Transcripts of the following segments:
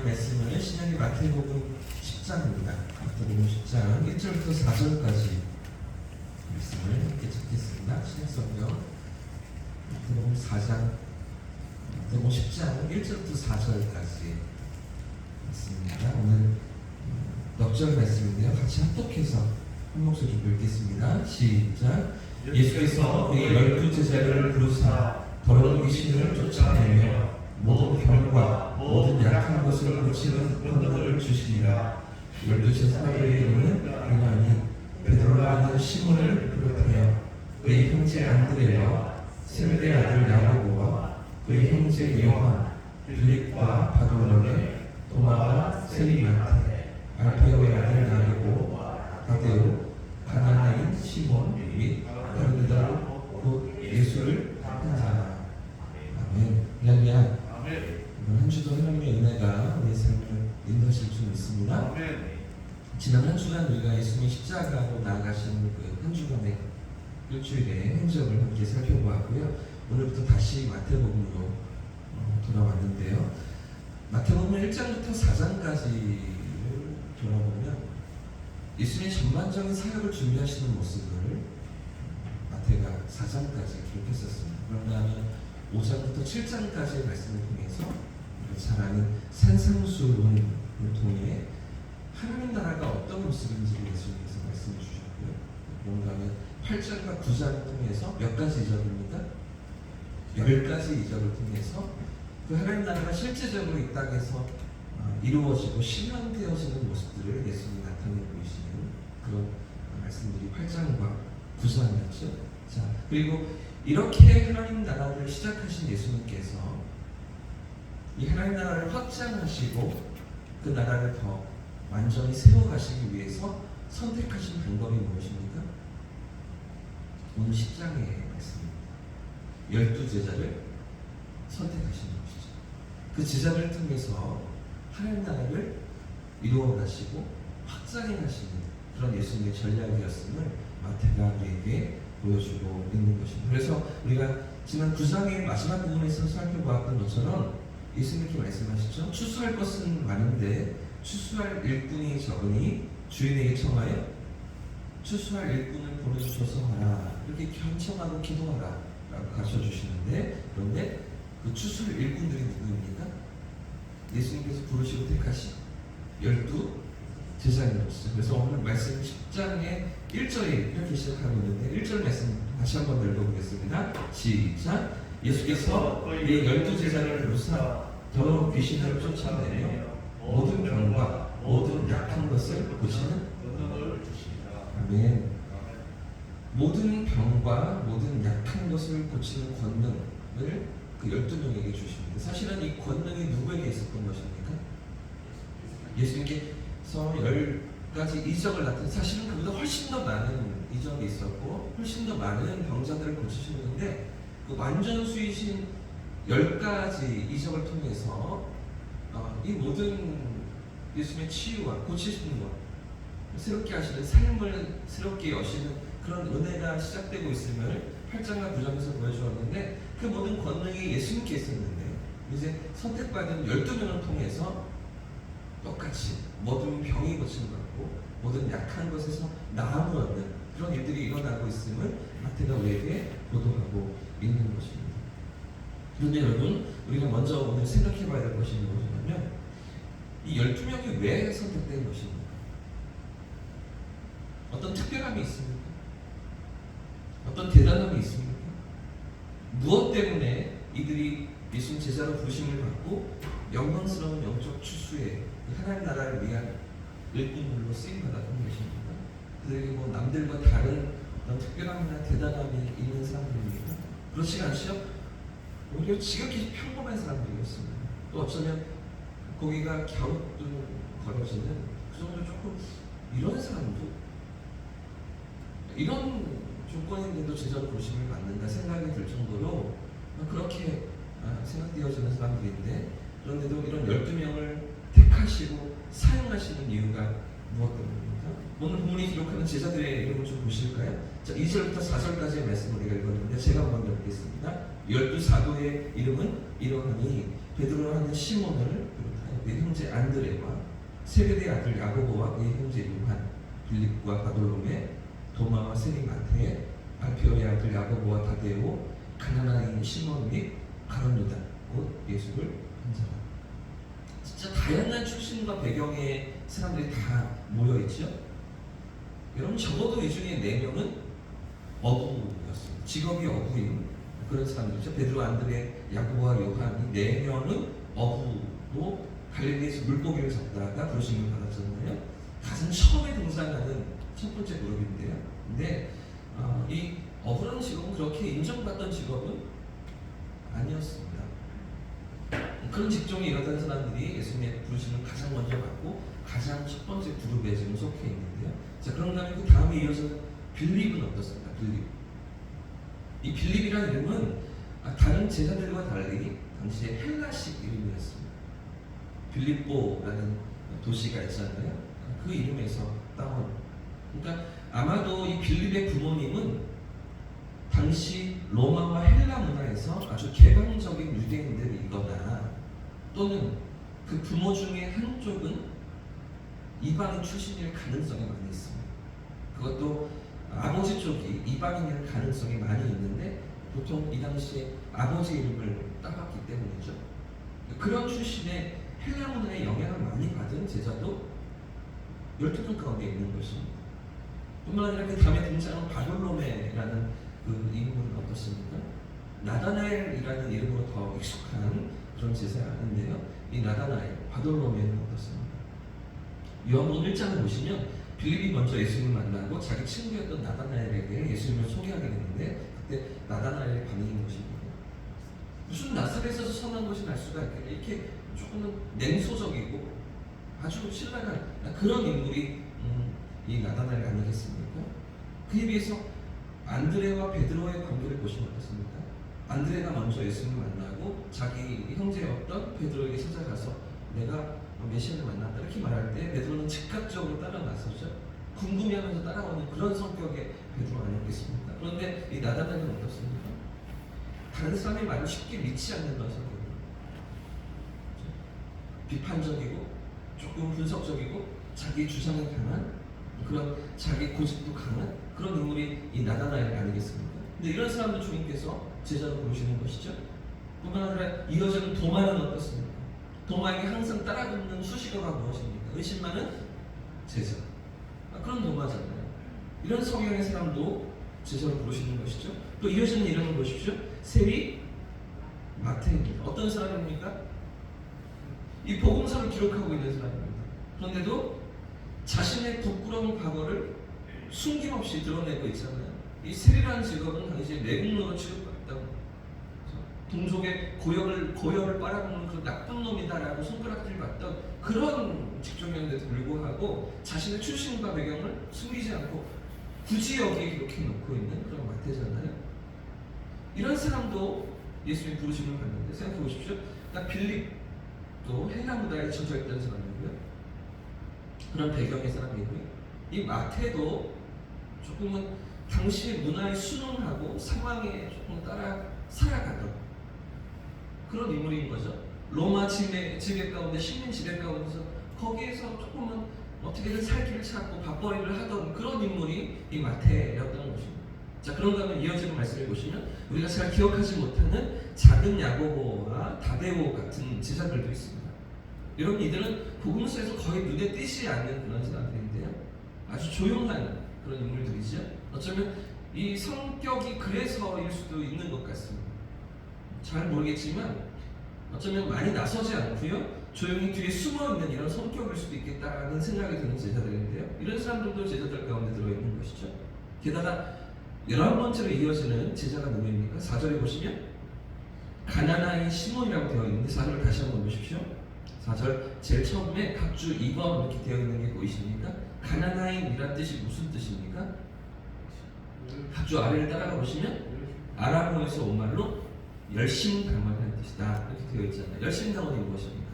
말씀은 신약의 마태복음 10장입니다. 마태복음 10장 1절부터 4절까지 말씀을 함께 찾겠습니다. 신약성경 마태복음 4장 마태복음 10장 1절부터 4절까지 말씀입니다. 오늘 넉절 말씀인데요. 같이 합독해서 한 목소리로 읽겠습니다. 시작. 예수께서 그의 12제자를 부르사 더러운 귀신을 쫓아내며 모든 병과 모든 약한 것을 고치는 권능을 주시니라. 12제자의 이름은 요한이, 베드로라 하는 시몬을 비롯하여 그의 형제 안드레와 세베대 아들 야고보와 그의 형제 요한, 빌립과 바돌로메, 도마와 세리마테, 알페오의 아들 야고보, 다데오, 가나나인 시몬 및 다른 이들 곧 예수를 따른 자라. 아멘. 할렐루야. 이번 한 주도 하나님의 은혜가 우리의 삶을 인도하실 줄 믿습니다. 지난 한 주간 우리가 예수님의 십자가로 나아가신 그 한 주간의 일주일의 행적을 함께 살펴보았고요. 오늘부터 다시 마태복음으로 돌아왔는데요. 마태복음 1장부터 4장까지를 돌아보면 예수님의 전반적인 사역을 준비하시는 모습을 마태가 4장까지 기록했었습니다. 그런다면 5장부터 7장까지의 말씀을 통해서 우리가 잘 아는 산상수훈을 통해 하나님 나라가 어떤 모습인지를 예수님께서 말씀해 주셨고요. 그런가 하면 8장과 9장을 통해서 몇 가지 이적입니까? 10가지 이적을 통해서 그 하나님 나라가 실제적으로 이 땅에서 이루어지고 실현되어지는 모습들을 예수님이 나타내 보이시는 그런 말씀들이 8장과 9장이었죠. 자, 그리고 이렇게 하나님 나라를 시작하신 예수님께서 이 하나님 나라를 확장하시고 그 나라를 더 완전히 세워가시기 위해서 선택하신 방법이 무엇입니까? 오늘 10장의 말씀입니다. 12제자를 선택하신 것이죠. 그 제자를 통해서 하나님 나라를 이루어 가시고 확장해 가시는 그런 예수님의 전략이었음을 마태가 우리에게 보여주고 있는 것입니다. 그래서 우리가 지난 9장의 마지막 부분에서 살펴보았던 것처럼 예수님께 말씀하시죠. 추수할 것은 많은데 추수할 일꾼이 적으니 주인에게 청하여 추수할 일꾼을 보내주셔서 하라. 이렇게 간청하고 기도하라 라고 가르쳐주시는데, 그런데 그 추수할 일꾼들이 누구입니까? 예수님께서 부르시고 택하신 12제자님이었어요. 그래서 오늘 말씀 10장의 1절에 이렇게 시작하고 있는데 1절 말씀 다시 한번 읽어보겠습니다. 시작. 예수께서 그의 12제자를 부르사 더러운 귀신을 쫓아내며 모든 병과 모든 약한 것을 고치는 권능을 주시니라. 아멘. 모든 병과 모든 약한 것을 고치는 권능을 그 12명에게 주십니다. 사실은 이 권능이 누구에게 있었던 것입니까? 예수님께서 10가지 이적을 나타내, 사실은 그보다 훨씬 더 많은 이적이 있었고 훨씬 더 많은 병자들을 고치셨는데 그 완전수이신 10가지 이적을 통해서 이 모든 예수님의 치유와 고치시는 것, 새롭게 하시는 삶을 새롭게 여시는 그런 은혜가 시작되고 있음을 8장과 9장에서 보여주었는데, 그 모든 권능이 예수님께 있었는데 이제 선택받은 12명을 통해서 똑같이 모든 병이 고침을 받고 모든 약한 것에서 나음을 얻는 그런 일들이 일어나고 있음을 마태가 우리에게 보도하고 있는 것입니다. 그런데 여러분, 우리가 먼저 오늘 생각해 봐야 될 것이 무엇이냐면 이 12명이 왜 선택된 것입니까? 어떤 특별함이 있습니까? 어떤 대단함이 있습니까? 무엇 때문에 이들이 예수님 제자로 부르심을 받고 영광스러운 영적 추수에 하나님 나라를 위한 일꾼들로 쓰임받았던 것입니까? 그들에게 뭐 남들과 다른 어떤 특별함이나 대단함이 있는 사람들입니까? 그렇지 않죠? 오히려 지극히 평범한 사람들이었습니다. 또 어쩌면 고기가 갸우뚱거려지는 그 정도 조금 이런 사람도, 이런 조건인데도 제자로 부르심을 받는다 생각이 들 정도로 그렇게 생각되어지는 사람들인데, 그런데도 이런 12명을 택하시고 사용하시는 이유가 무엇 때문입니까? 오늘 본문이 기록하는 제자들의 이름을 좀 보실까요? 자, 2절부터 4절까지의 말씀을 우리가 읽었는데 제가 한번 읽겠습니다. 12 사도의 이름은 이러하니, 베드로라 하는 시몬을 비롯하여 그의 형제 안드레와 세베대의 아들 야고보와 그의 형제 요한, 빌립과 바돌로메, 도마와 세리 마테, 알피오의 아들 야고보와 다데오, 가나나인 시몬 및 가룟 유다 곧 예수를 본 사람. 진짜 다양한 출신과 배경의 사람들이 다 모여있죠. 여러분 적어도 이 중에 4명은 어부였습니다. 직업이 어부인 그런 사람들이죠. 베드로, 안드레, 야고보와 요한 이 4명은 어부로 갈릴리에서 물고기를 잡다가 부르심을 받았잖아요. 가장 처음에 등장하는 첫 번째 그룹인데요. 근데 이 어부라는 직업은 그렇게 인정받던 직업은 아니었습니다. 그런 직종에 일하던 사람들이 예수님의 부르심을 가장 먼저 받고 가장 첫 번째 그룹에 지금 속해 있는데요. 자, 그런 다음에 그 다음에 이어서 빌립은 어떻습니까? 빌립. 이 빌립이라는 이름은 다른 제자들과 달리 당시에 헬라식 이름이었습니다. 빌립보라는 도시가 있잖아요. 그 이름에서 따온. 그러니까 아마도 이 빌립의 부모님은 당시 로마와 헬라 문화에서 아주 개방적인 유대인들이거나 또는 그 부모 중에 한쪽은 이방인 출신일 가능성이 많이 있습니다. 그것도 아버지 쪽이 이방인일 가능성이 많이 있는데 보통 이 당시에 아버지 이름을 따왔기 때문이죠. 그런 출신의 헬라 문화의 영향을 많이 받은 제자도 12명 가운데 있는 것입니다. 뿐만 아니라 그 다음에 등장한 바돌로메라는 그 인물은 어떻습니까? 나다나엘이라는 이름으로 더 익숙한 그런 제사인데요. 이 나다나엘, 바돌로메는 어떻습니까? 요한복음 1장을 보시면 빌립이 먼저 예수님을 만나고 자기 친구였던 나다나엘에게 예수님을 소개하게 되는데 그때 나다나엘의 반응인 것입니다. 무슨 나사렛에서 선한 것이 날 수가 있겠냐. 이렇게 조금은 냉소적이고 아주 신랄한 그런 인물이 이 나다나엘 아니겠습니까? 그에 비해서 안드레와 베드로의 관계를 보시면 어떻습니까? 안드레가 먼저 예수님을 만나고 자기 형제였던 베드로에게 찾아가서 내가 메시아를 만났다 이렇게 말할 때 베드로는 즉각적으로 따라 나서죠. 궁금해하면서 따라오는 그런 성격의 베드로 아니겠습니까? 그런데 이 나다나엘은 어떻습니까? 다른 사람의 말을 쉽게 믿지 않는 그런 성격입니다. 비판적이고 조금 분석적이고 자기 주장이 강한 그런 자기 고집도 강한 그런 인물이 이 나다나엘 아니겠습니까? 근데 이런 사람들 주님께서 제자로 부르시는 것이죠. 뿐만 아니라 이어지는 도마는 어떻습니까? 도마에게 항상 따라붙는 수식어가 무엇입니까? 의심 많은 제자. 그런 도마잖아요. 이런 성향의 사람도 제자로 부르시는 것이죠. 또 이어지는 이름을 보십시오. 세리 마태입니다. 어떤 사람입니까? 이 복음서를 기록하고 있는 사람입니다. 그런데도 자신의 부끄러운 과거를 숨김없이 드러내고 있잖아요. 이 세리라는 직업은 당시에 내국노로 취급받았다고 동족의 고열을 빨아먹는 그런 나쁜 놈이다라고 손가락질 받던 그런 직종이었는데도 불구하고 자신의 출신과 배경을 숨기지 않고 굳이 여기에 이렇게 놓고 있는 그런 마태잖아요. 이런 사람도 예수님이 부르심을 받는데 생각해 보십시오. 그러니까 빌립도 헬라 문화에 젖어 있던 사람이고요. 그런 배경의 사람이고요. 이 마태도 조금은 당시의 문화에 순응하고 상황에 조금 따라 살아가던 그런 인물인 거죠. 로마 지배 가운데 식민 지배 가운데서 거기에서 조금은 어떻게든 살기를 찾고 밥벌이를 하던 그런 인물이 이 마태였던 것입니다. 자, 그런가 하면 이어지는 말씀을 보시면 우리가 잘 기억하지 못하는 작은 야고보와 다데오 같은 제자들도 있습니다. 여러분 이들은 복음서에서 거의 눈에 띄지 않는 그런 사람들인데요. 아주 조용한 그런 인물들이죠. 어쩌면 이 성격이 그래서일 수도 있는 것 같습니다. 잘 모르겠지만 어쩌면 많이 나서지 않고요. 조용히 뒤에 숨어있는 이런 성격일 수도 있겠다는 생각이 드는 제자들인데요. 이런 사람들도 제자들 가운데 들어있는 것이죠. 게다가 11번째로 이어지는 제자가 누구입니까? 4절에 보시면 가나나인 시몬이라고 되어 있는데 4절을 다시 한번 보십시오. 4절 제일 처음에 각주 2번 이렇게 되어 있는 게 보이십니까? 가나나인이란 뜻이 무슨 뜻입니까? 각주 아래를 따라가 보시면 아람어에서 온 말로 열심당원이라는 뜻이다 이렇게 되어 있잖아요. 열심당원이 무엇입니까?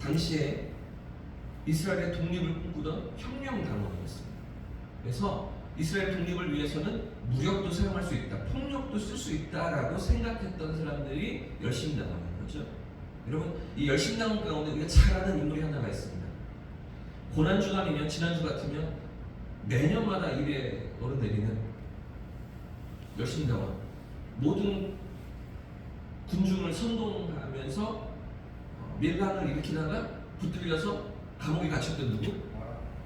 당시에 이스라엘의 독립을 꿈꾸던 혁명당원이었습니다. 그래서 이스라엘 독립을 위해서는 무력도 사용할 수 있다, 폭력도 쓸 수 있다라고 생각했던 사람들이 열심당하는 거죠. 여러분, 이 열심당한 가운데 우리가 잘 아는 인물이 하나가 있습니다. 고난주간이면, 지난주 같으면 매년마다 입에 오르내리는 열심당원, 모든 군중을 선동하면서 밀란을 일으키다가 붙들려서 감옥에 갇혔던 누구?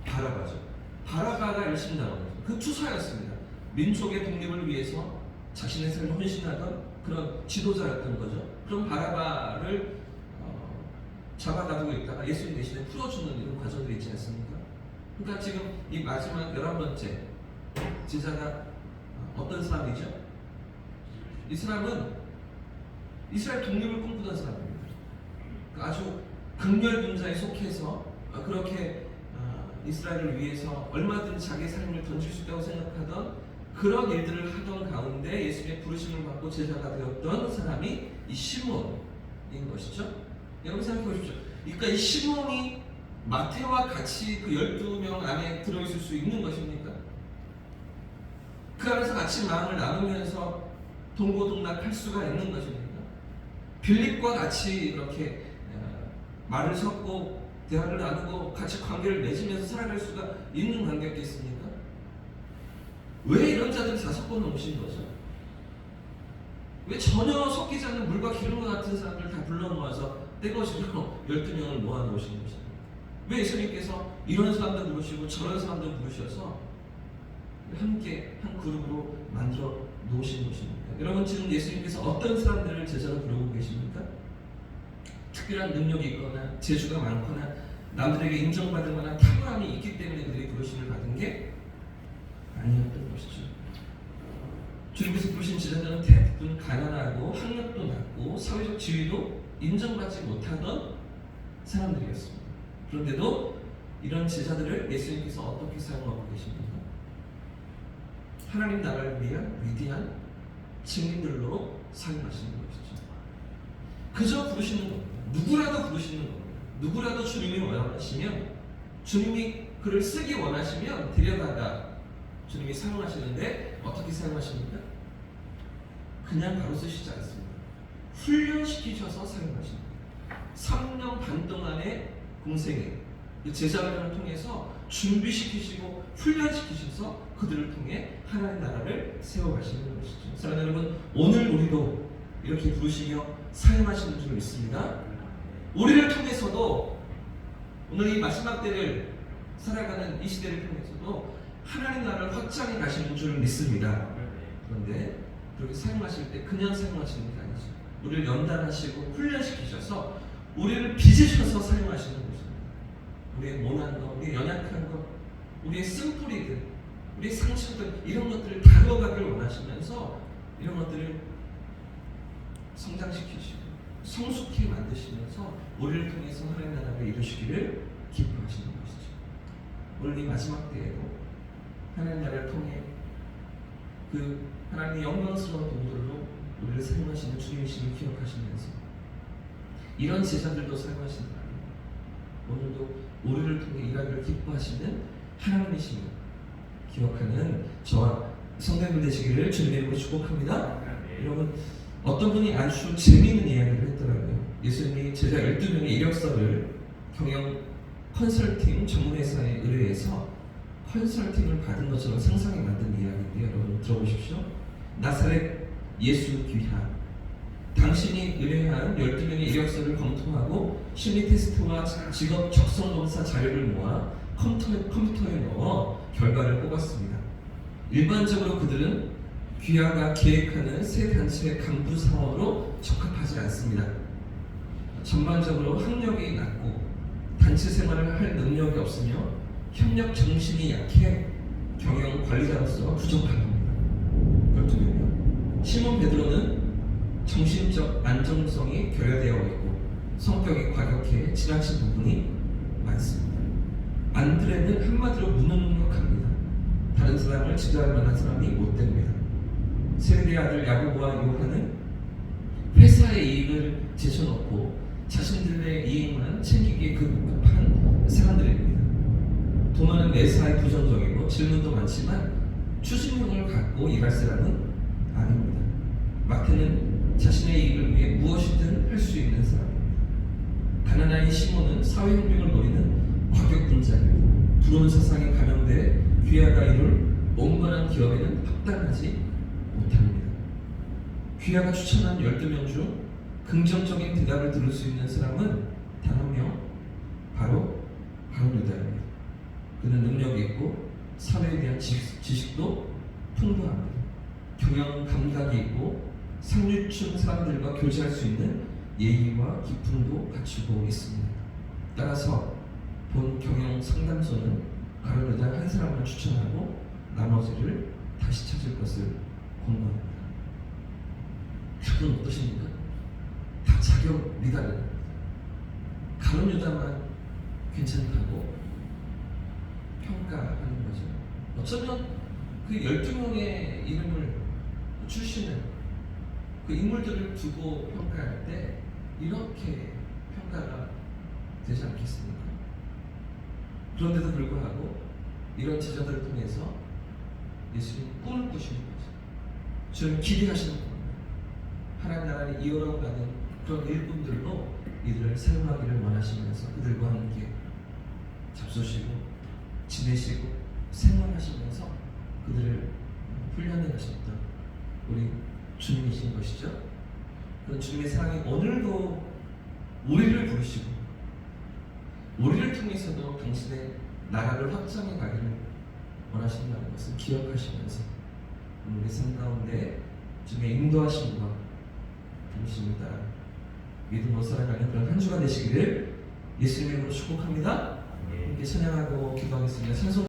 바라바죠. 바라바가 열심당원, 그 투사였습니다. 민족의 독립을 위해서 자신의 삶을 헌신하던 그런 지도자였던 거죠. 그런 바라바를 잡아가지고 있다가 예수님 대신에 풀어주는 이런 과정들이 있지 않습니까? 그러니까 지금 이 마지막 11번째 제자가 어떤 사람이죠? 이 사람은 이스라엘 독립을 꿈꾸던 사람입니다. 그러니까 아주 극렬 군자에 속해서 그렇게 이스라엘을 위해서 얼마든지 자기 삶을 던질 수 있다고 생각하던 그런 일들을 하던 가운데 예수님의 부르심을 받고 제자가 되었던 사람이 이 시몬인 것이죠. 여러분 생각해 보십시오. 그러니까 이 시몬이 마태와 같이 그 12명 안에 들어있을 수 있는 것입니까? 그 안에서 같이 마음을 나누면서 동고동락할 수가 있는 것입니까? 빌립과 같이 이렇게 말을 섞고 대화를 나누고 같이 관계를 맺으면서 살아갈 수가 있는 관계겠습니까? 왜 이런 자들을 다 섞어 놓으신 거죠? 왜 전혀 섞이지 않는 물과 기름과 같은 사람들 다 불러 모아서 떼거시로 12명을 모아 놓으신 것입니다? 왜 예수님께서 이런 사람들 부르시고 저런 사람들 부르셔서 함께 한 그룹으로 만들어 놓으신 것입니까? 여러분, 지금 예수님께서 어떤 사람들을 제자로 부르고 계십니까? 특별한 능력이 있거나 재주가 많거나 남들에게 인정받을 만한 탁월함이 있기 때문에 그들이 부르심을 받은 게 아니었던 것이죠. 주님께서 부르신 제자들은 대부분 가난하고 학력도 낮고 사회적 지위도 인정받지 못하던 사람들이었습니다. 그런데도 이런 제자들을 예수님께서 어떻게 사용하고 계십니까? 하나님 나라를 위한 위대한 증인들로 사용하시는 것이죠. 그저 부르시는 겁니다. 누구라도 부르시는 겁니다. 누구라도 주님이 원하시면, 주님이 그를 쓰기 원하시면 데려다가 주님이 사용하시는데 어떻게 사용하십니까? 그냥 바로 쓰시지 않습니다. 훈련시키셔서 사용하십니다. 3년 반 동안의 공생애, 제자들을 통해서 준비시키시고 훈련시키셔서 그들을 통해 하나님 나라를 세워가시는 것이죠. 사랑하는 여러분, 오늘 우리도 이렇게 부르시며 사용하시는 줄 믿습니다. 우리를 통해서도 오늘 이 마지막 때를 살아가는 이 시대를 통해서도 하나님 나라를 확장해 가시는 줄 믿습니다. 그런데 그렇게 사용하실 때 그냥 사용하시는 게 아니죠. 우리를 연단하시고 훈련시키셔서 우리를 빚으셔서 사용하시는 것입니다. 우리의 모난 것, 우리의 연약한 것, 우리의 쓴뿌리들, 우리의 상처들, 이런 것들을 다루어가길 원하시면서 이런 것들을 성장시키시고 성숙히 만드시면서 우리를 통해서 하나님 나라를 이루시기를 기뻐하시는 것이죠. 오늘 이 마지막 때에도 하나님 나라를 통해 그 하나님의 영광스러운 도구들로 우리를 사용하시는 주님이심을 기억하시면서 이런 제자들도 사용하시는 하나님, 오늘도 우리를 통해 일하기를 기뻐하시는 하나님이심을 기억하는 저와 성도님들 되시기를 주님의 이름으로 축복합니다. 여러분, 어떤 분이 아주 재미있는 이야기를 했더라고요. 예수님이 제자 12명의 이력서를 경영 컨설팅 전문회사에 의뢰해서 컨설팅을 받은 것처럼 상상해 만든 이야기인데요. 여러분 들어보십시오. 나사렛 예수 귀하, 당신이 의뢰한 12명의 이력서를 검토하고 심리 테스트와 직업 적성 검사 자료를 모아 컴퓨터에 넣어 결과를 뽑았습니다. 일반적으로 그들은 귀하가 계획하는 새 단체의 간부 사원으로 적합하지 않습니다. 전반적으로 학력이 낮고 단체 생활을 할 능력이 없으며 협력 정신이 약해 경영 관리자로서 부족한 겁니다. 12명이요. 시몬 베드로는 정신적 안정성이 결여되어 있고 성격이 과격해 지나친 부분이 많습니다. 안드레는 한마디로 무능력합니다. 다른 사람을 지도할 만한 사람이 못 됩니다. 세례의 아들 야고보와 요한은 회사의 이익을 제쳐놓고 자신들의 이익만 챙기기에 급급한 사람들입니다. 도마는 매사에 부정적이고 질문도 많지만 추진력을 갖고 일할 사람은 아닙니다. 마태는 자신의 이익을 위해 무엇이든 할 수 있는 사람입니다. 가나나인 시몬은 사회혁명을 노리는 과격분자입니다. 부러운 사상에 감염돼 귀하가 이룰 온건한 기업에는 합당하지 못합니다. 귀하가 추천한 12명 중 긍정적인 대답을 들을 수 있는 사람은 단 한 명, 바로 유다입니다. 그는 능력이 있고 사회에 대한 지식도 풍부합니다. 경영 감각이 있고 상류층 사람들과 교제할 수 있는 예의와 기품도 갖추고 있습니다. 따라서 본 경영 상담소는 가론 유다 한 사람을 추천하고 나머지를 다시 찾을 것을 권고합니다. 여러분 어떠십니까? 다 자격 미달입니다. 가론 유다만 괜찮다고 평가하는 거죠. 어쩌면 그 12명의 이름을 출신을 그 인물들을 두고 평가할 때 이렇게 평가가 되지 않겠습니까? 그런데도 불구하고 이런 제자들을 통해서 예수님 꿈을 꾸시는 거죠. 주님 기대하시는 겁니다. 하나님 나라를 이어가는 그런 일꾼들로 이들을 사용하기를 원하시면서 그들과 함께 잡수시고 지내시고 생활하시면서 그들을 훈련해 가셨던 우리 주님이신 것이죠. 그런 주님의 사랑이 오늘도 우리를 부르시고 우리를 통해서도 당신의 나라를 확장해 가기를 원하신다는 것을 기억하시면서 우리 삶 가운데 주님의 인도하심과 당신을 따라 믿음으로 살아가는 그런 한 주가 되시기를 예수님의 이름으로 축복합니다. 함께 찬양하고 기도하겠습니다. 찬송